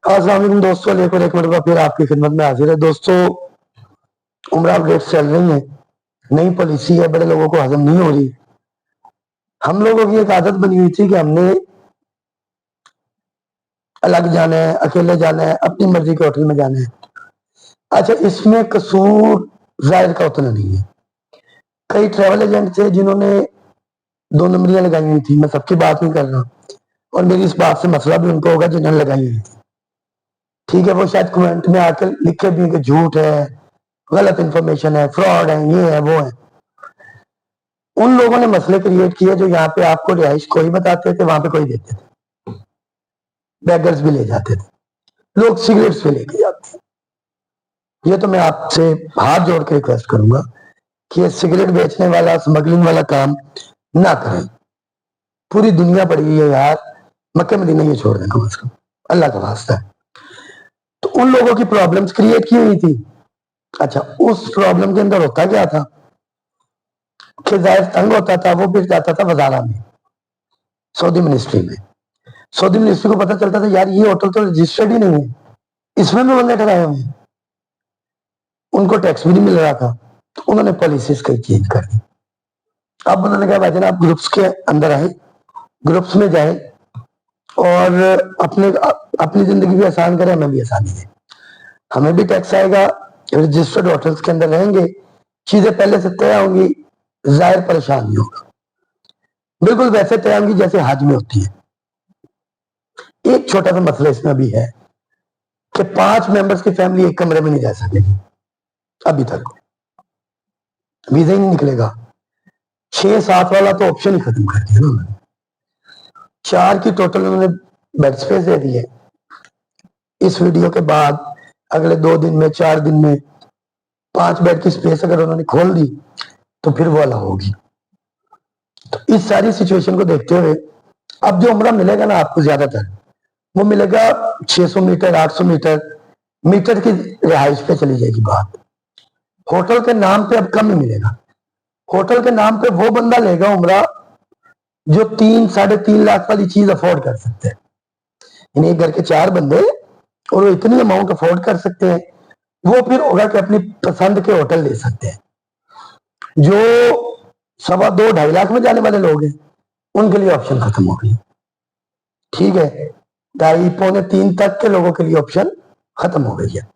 अस्सलाम वालेकुम दोस्तों, लेकर एक मरतबा फिर आपकी खिदमत में हाजिर है। दोस्तों, उम्र अपडेट चल रही है, नई पॉलिसी है, बड़े लोगों को हजम नहीं हो रही। हम लोगों की एक आदत बनी हुई थी कि हमने अलग जाना है, अकेले जाना है, अपनी मर्जी के होटल में जाना है। अच्छा, इसमें कसूर जाहिर का उतना नहीं है। कई ट्रैवल एजेंट थे जिन्होंने दो नंबरियां लगाई हुई थी। मैं सबकी बात नहीं कर रहा, और मेरी इस बात से मसला भी उनको होगा जिन्होंने लगाई हुई थी। ठीक है, वो शायद कमेंट में आकर लिखे भी कि झूठ है, गलत इंफॉर्मेशन है, फ्रॉड है, ये है, वो है। उन लोगों ने मसले क्रिएट किए जो यहाँ पे आपको रिहाइश कोई बताते थे, वहां पे कोई देते थे। बैगर्स भी ले जाते थे, लोग सिगरेट्स भी लेके जाते थे। ये तो मैं आपसे हाथ जोड़ के रिक्वेस्ट करूंगा कि ये सिगरेट बेचने वाला, स्मगलिंग वाला काम ना करें। पूरी दुनिया पड़ी हुई है यार, मक्के मदीना ये छोड़ दें कम से कम, अल्लाह का वास्ता है। तो उन लोगों की प्रॉब्लम्स क्रिएट की हुई थी। अच्छा, उस प्रॉब्लम के अंदर होता क्या था कि जाहिर तंग होता था, वो फिर जाता था वजारा में, सऊदी मिनिस्ट्री में। सऊदी मिनिस्ट्री को पता चलता था यार ये होटल तो रजिस्टर्ड ही नहीं है, इसमें भी बंदे ठहराए हुए हैं, उनको टैक्स भी नहीं मिल रहा था। तो उन्होंने पॉलिसीज कई चेंज कर दी। अब उन्होंने कहा भाई आप ग्रुप्स के अंदर आए, ग्रुप्स में जाए और अपनी जिंदगी भी आसान करें, हमें भी आसानी है, हमें भी टैक्स आएगा, रजिस्टर्ड होटल्स के अंदर रहेंगे, चीजें पहले से तय होंगी, जाहिर परेशान नहीं होगा। बिल्कुल वैसे तय होंगी जैसे हज में होती है। एक छोटा सा मसला इसमें अभी है कि 5 मेंबर्स की फैमिली एक कमरे में नहीं रह सकेगी। अभी तक वीजा ही नहीं निकलेगा। 6-7 वाला तो ऑप्शन ही खत्म कर दिया ना उन्होंने। 4 की टोटल उन्होंने बेड स्पेस दे दी है। इस वीडियो के बाद अगले 2 दिन में, 4 दिन में 5 बेड की स्पेस अगर उन्होंने खोल दी तो फिर वो अलाउ होगी। तो इस सारी सिचुएशन को देखते हुए अब जो उम्रा मिलेगा ना आपको, ज्यादातर वो मिलेगा 600 मीटर, 800 मीटर की रिहाइश पे चली जाएगी बात। होटल के नाम पे अब कम ही मिलेगा। होटल के नाम पे वो बंदा लेगा उम्रा जो 3-3.5 लाख वाली चीज अफोर्ड कर सकते हैं। यानी एक घर के 4 बंदे और वो इतनी अमाउंट अफोर्ड कर सकते हैं, वो फिर होगा कि अपनी पसंद के होटल ले सकते हैं। जो 2.25-2.5 लाख में जाने वाले लोग हैं, उनके लिए ऑप्शन खत्म हो गई। ठीक है, 2.5-3 तक के लोगों के लिए ऑप्शन खत्म हो गई है।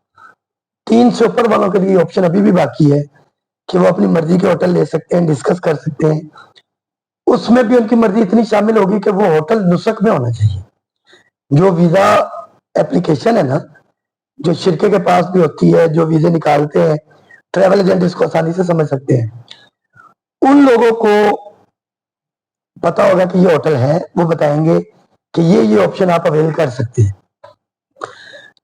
3 से ऊपर वालों के लिए ऑप्शन अभी भी बाकी है कि वो अपनी मर्जी के होटल ले सकते हैं, डिस्कस कर सकते हैं। उसमें भी उनकी मर्जी इतनी शामिल होगी कि वो होटल नुस्ख में होना चाहिए। जो वीजा एप्लीकेशन है ना, जो शिरके के पास भी होती है, जो वीजे निकालते हैं, ट्रैवल एजेंट इसको आसानी से समझ सकते हैं। उन लोगों को पता होगा कि ये होटल है, वो बताएंगे कि ये ऑप्शन आप अवेल कर सकते हैं।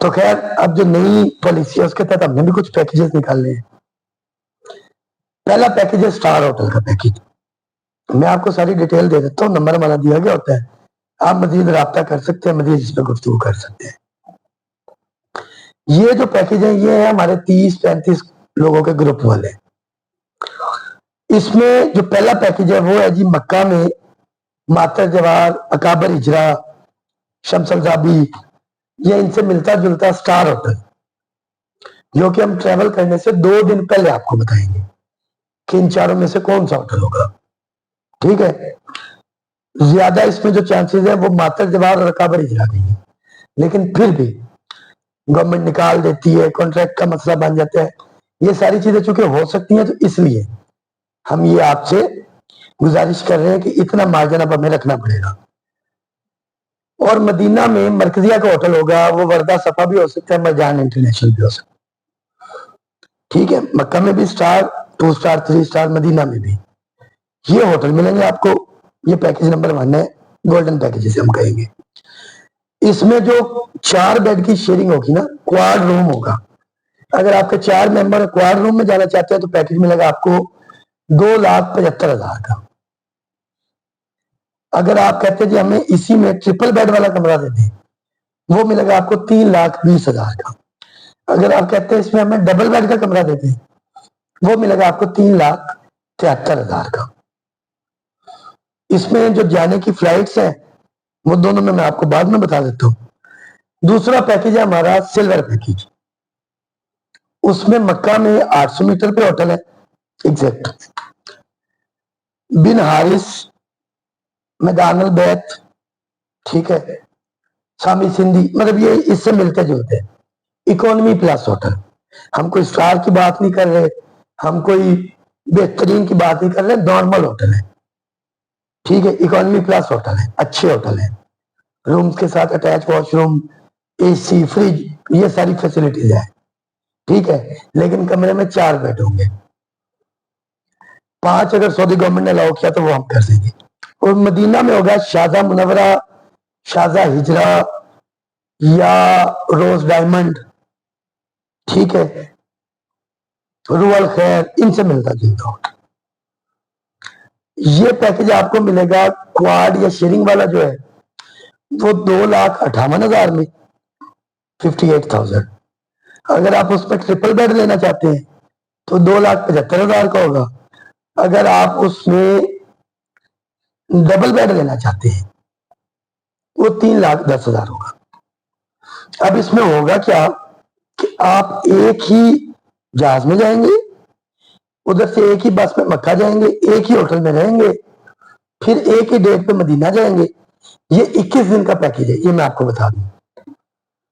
तो खैर, अब जो नई पॉलिसी है उसके तहत हमने भी कुछ पैकेजेस निकालने हैं। पहला पैकेज है स्टार होटल का पैकेज। मैं आपको सारी डिटेल दे देता हूँ, नंबर हमारा दिया गया होता है, आप मजीद रब्ता कर सकते हैं, मजीद इस पर गुफ्तगू कर सकते हैं। ये जो पैकेज है ये है हमारे 30-35 लोगों के ग्रुप वाले। इसमें जो पहला पैकेज है वो है जी मक्का में मातर जवार, अकाबर हिजरा, शमसल जाबी, ये इनसे मिलता जुलता स्टार होटल, जो कि हम ट्रेवल करने से 2 दिन पहले आपको बताएंगे कि इन चारों में से कौन सा होटल होगा। ठीक है, ज्यादा इसमें जो चांसेस है वो मातर जवार और अकाबर हिजरा के हैं, लेकिन फिर भी गवर्नमेंट निकाल देती है, कॉन्ट्रैक्ट का मसला बन जाता है, ये सारी चीजें चूंकि हो सकती हैं, तो इसलिए हम ये आपसे गुजारिश कर रहे हैं कि इतना मार्जिन अब हमें रखना पड़ेगा। और मदीना में मरकजिया का होटल होगा, वो वर्दा सफा भी हो सकता है, मरजान इंटरनेशनल भी हो सकता है। ठीक है, मक्का में भी स्टार, 2 स्टार, 3 स्टार, मदीना में भी ये होटल मिलेंगे आपको। ये पैकेज नंबर 1 है, गोल्डन पैकेज जिसे हम कहेंगे। इसमें जो 4 बेड की शेयरिंग होगी ना, क्वाड रूम होगा। अगर आपके 4 मेंबर क्वाड रूम में जाना चाहते हैं तो पैकेज मिलेगा आपको 2,75,000 का। अगर आप कहते हैं जी हमें इसी में ट्रिपल बेड वाला कमरा दे दें, वो मिलेगा आपको 3,20,000 का। अगर आप कहते हैं इसमें हमें डबल बेड का कमरा दे दें, वो मिलेगा आपको 3,73,000 का। इसमें जो जाने की फ्लाइट्स हैं वो दोनों में मैं आपको बाद में बता देता हूँ। दूसरा पैकेज है हमारा सिल्वर पैकेज, उसमें मक्का में 800 मीटर पे होटल है एग्जैक्ट, बिन हारिस, मैदान अल बैत, ठीक है, शामी सिंधी, मतलब ये इससे मिलते जुलते हैं। इकोनॉमी प्लस होटल, हम कोई स्टार की बात नहीं कर रहे, हम कोई बेहतरीन की बात नहीं कर रहे, नॉर्मल होटल है, ठीक है, इकोनॉमी प्लस होटल है, अच्छे होटल है, रूम्स के साथ अटैच वॉशरूम, एसी, फ्रिज, ये सारी फैसिलिटीज है, ठीक है, लेकिन कमरे में 4 बेड होंगे, 5 अगर सऊदी गवर्नमेंट ने अलाउ किया तो वो हम कर देंगे। और मदीना में होगा शाजा मुनवरा, शाजा हिजरा या रोज डायमंड, ठीक है, रूअल खैर, इनसे मिलता जुलता होगा। ये पैकेज आपको मिलेगा क्वाड या शेयरिंग वाला जो है वो 2,58,000 में, 58,000। अगर आप उसमें ट्रिपल बेड लेना चाहते हैं तो 2,75,000 का होगा। अगर आप उसमें डबल बेड लेना चाहते हैं वो 3,10,000 होगा। अब इसमें होगा क्या कि आप एक ही जहाज में जाएंगे, उधर से एक ही बस में मक्का जाएंगे, एक ही होटल में रहेंगे, फिर एक ही डेट पे मदीना जाएंगे। ये 21 दिन का पैकेज है, ये मैं आपको बता दूं।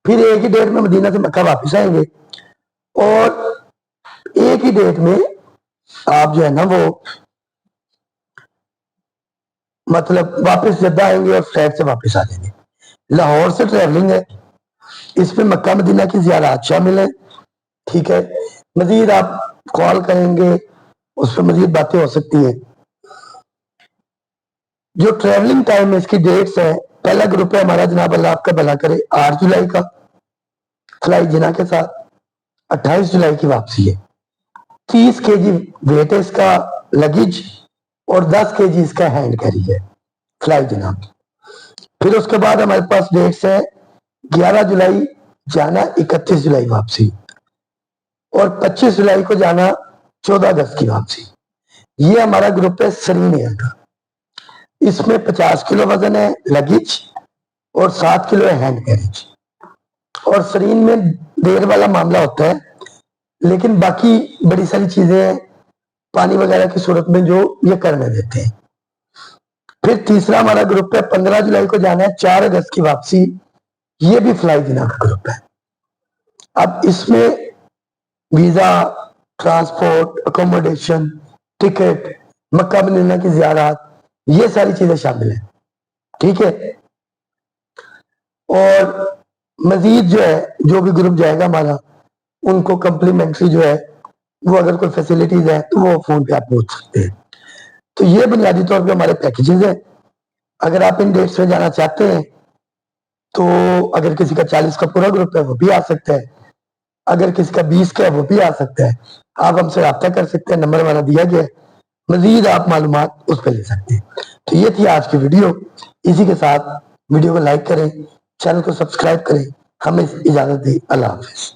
फिर एक ही डेट में मदीना से मक्का वापस आएंगे और एक ही डेट में आप जो है ना वो मतलब वापस जद्दा आएंगे और फ्लाइट से वापस आ जाएंगे। लाहौर से ट्रैवलिंग है, इसमें मक्का मदीना की ज़ियारत शामिल है, ठीक है। मजीद आप कॉल करेंगे, उस पर मजीद बातें हो सकती हैं। जो ट्रैवलिंग टाइम है, इसकी डेट्स है, पहला ग्रुप है हमारा, जनाब अल्लाह आपका भला करे, 8 जुलाई का फ्लाई जिना के साथ, 28 जुलाई की वापसी है। 30 केजी वेट है इसका लगेज और 10 केजी इसका हैंड कैरी है फ्लाई जिना। फिर उसके बाद हमारे पास डेट्स है 11 जुलाई जाना, 31 जुलाई वापसी, और 25 जुलाई को जाना, 14 अगस्त की वापसी। ये हमारा ग्रुप है सरीन एयर का। इसमें 50 किलो वजन है लगेज और 7 किलो है हैंड कैरेज। और सरीन में देर वाला मामला होता है, लेकिन बाकी बड़ी सारी चीजें हैं पानी वगैरह की सूरत में जो ये करने देते हैं। फिर तीसरा हमारा ग्रुप है 15 जुलाई को जाना है, 4 अगस्त की वापसी। ये भी फ्लाई जिना का ग्रुप है। अब इसमें visa, transport, accommodation, ticket, Mecca Medina की ज़ियारत, ये सारी चीजें शामिल हैं, ठीक है। और मजीद जो है, जो भी ग्रुप जाएगा हमारा, उनको कम्प्लीमेंट्री जो है वो अगर कोई फैसिलिटीज है तो वो फोन पे आप पूछ सकते हैं। तो ये बुनियादी तौर पे हमारे पैकेजेस हैं। अगर आप इन डेट्स में जाना चाहते हैं तो अगर किसी का 40 का पूरा ग्रुप है वो भी आ सकता है, अगर किसी का 20 का है वो भी आ सकता है। आप हमसे रब्ता कर सकते हैं, नंबर हमारा दिया गया है, मजीद आप मालूमात उस पर ले सकते हैं। तो ये थी आज की वीडियो। इसी के साथ वीडियो को लाइक करें, चैनल को सब्सक्राइब करें। हमें इजाजत दें। अल्लाह हाफिज।